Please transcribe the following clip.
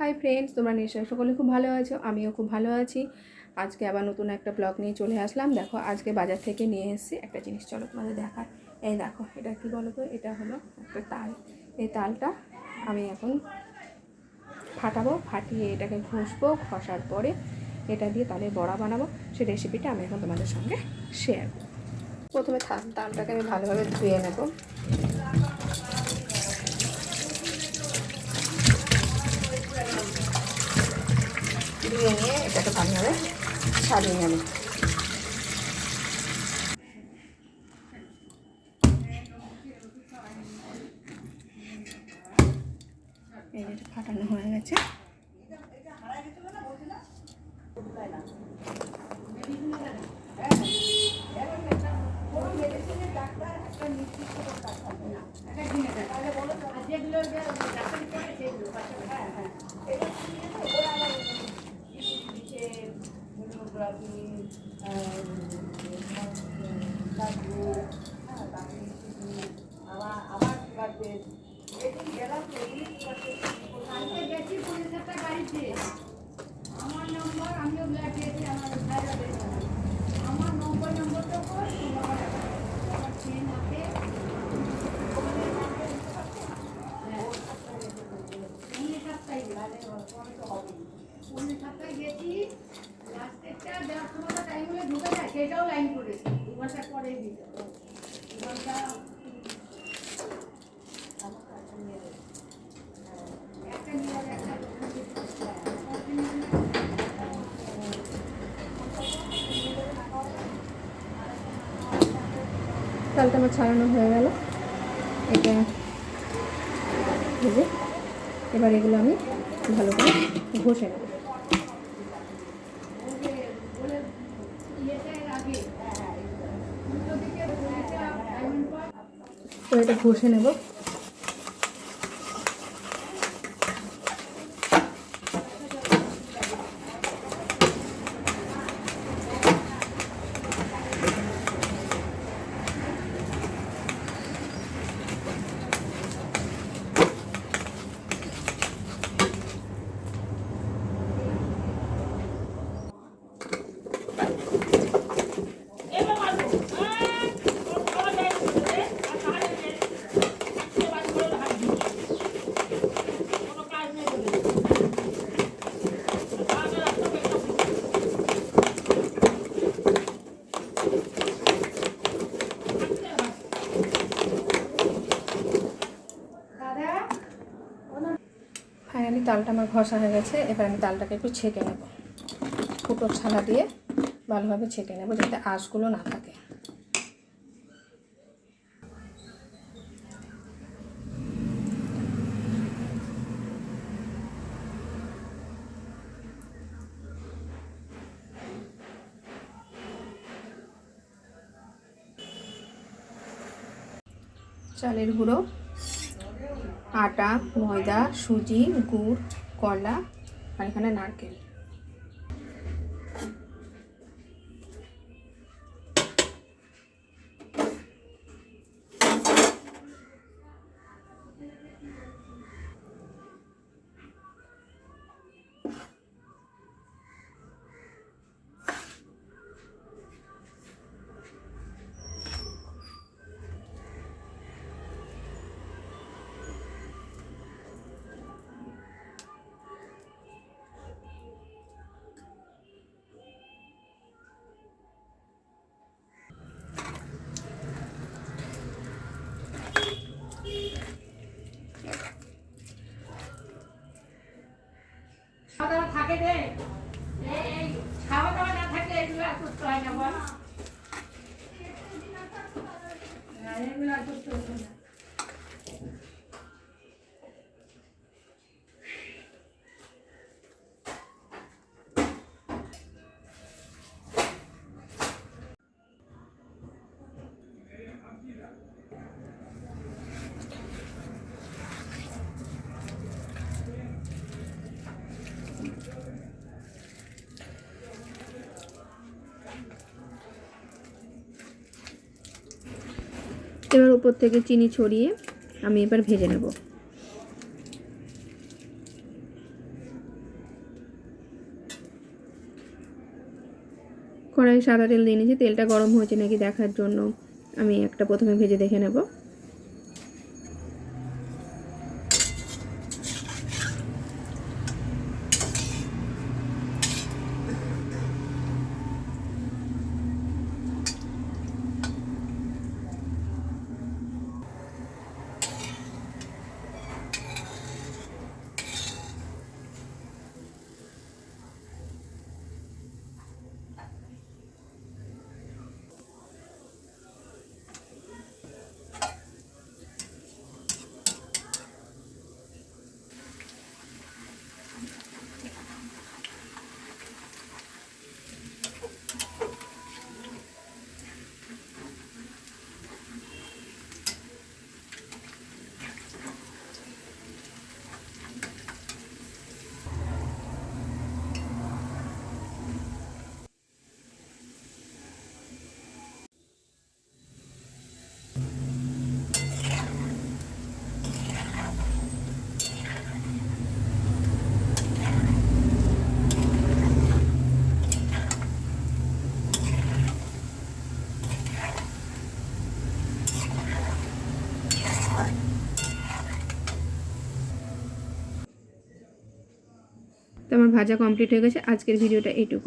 Hi friends, তোমরা নিশ্চয়ই সকলে খুব ভালো আছো। আমিও খুব ভালো আছি। আজকে আবার নতুন একটা ব্লগ নিয়ে চলে আসলাম। দেখো, আজকে বাজার থেকে নিয়ে এসেছি একটা জিনিস, চলো তোমাদের দেখার। এই দেখো, এটা কি বলো তো? এটা হলো একটা তাল। এই তালটা আমি এখন ফাটাবো, ফাটিয়ে এটাকে ঘষবো। ঘষার পরে এটা দিয়ে তালের বড়া বানাবো। সেই রেসিপিটা আমি এখন তোমাদের সঙ্গে শেয়ার করব। প্রথমে তালটাকে আমি ভালোভাবে ধুয়ে নেব। ধুয়ে নিয়ে এটাকে ভালোভাবে ছাড়িয়ে নেব। এই যেটা ফাটানো হয়ে গেছে। সেটাও লাইন করেছে 2 ঘন্টা পরে দিতে তালটা আমার ছাড়ানো হয়ে গেল। এটা ভেজে এবার এগুলো আমি ভালো করে ঘষে নেব। তো এটা ঘষে নেব। ফাইনালি তালটা আমার ঘষা হয়ে গেছে। এবার আমি তালটাকে একটু ছেঁকে নেব। ফুটো ছালা দিয়ে ভালোভাবে ছেঁকে নেব যাতে আঁশগুলো না থাকে। চালের গুঁড়ো, আটা, ময়দা, সুজি, গুড়, কলা আর এখানে নারকেল। থাকে রে, এই খাওয়া দাওয়া না থাকলে এগুলো আর করতে হয় না বল। এগুলো আর করতে হতো না। এবার উপর থেকে চিনি ছড়িয়ে আমি এবার ভেজে নেব। কড়াই সাদা তেল দিয়ে নিয়েছি, তেলটা গরম হয়েছে নাকি দেখার জন্য আমি একটা প্রথমে ভেজে দেখে নেব। তো আমার ভাজা কমপ্লিট হয়ে গেছে। আজকের ভিডিওটা এইটুকু।